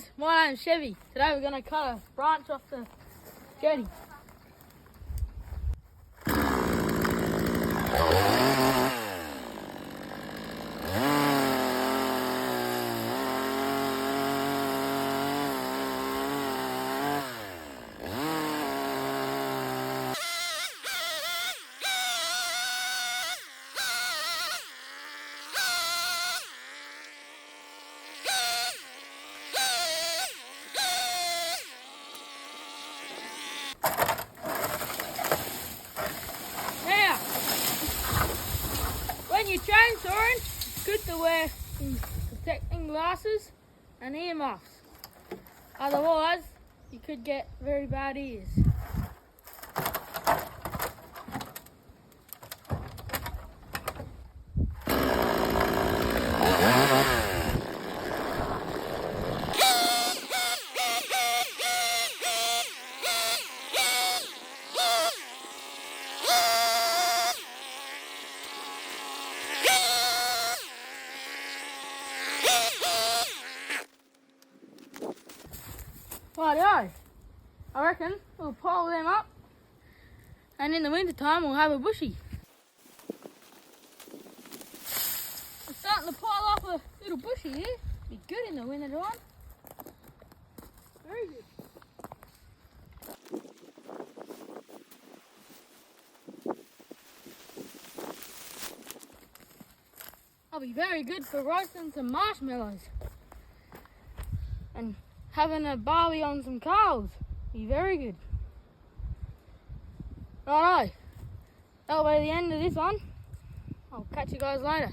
guys, my name's Chevy. Today we're going to cut a branch off the jetty. Now, when you're chainsawing, it's good to wear some protecting glasses and earmuffs. Otherwise, you could get very bad ears. Rightio, I reckon we'll pile them up and in the winter time we'll have a bushy. We're starting to pile up a little bushy here. Be good in the winter time. Very good. That'll be very good for roasting some marshmallows and having a barbie on some coals. Be very good. Righto, that'll be the end of this one. I'll catch you guys later.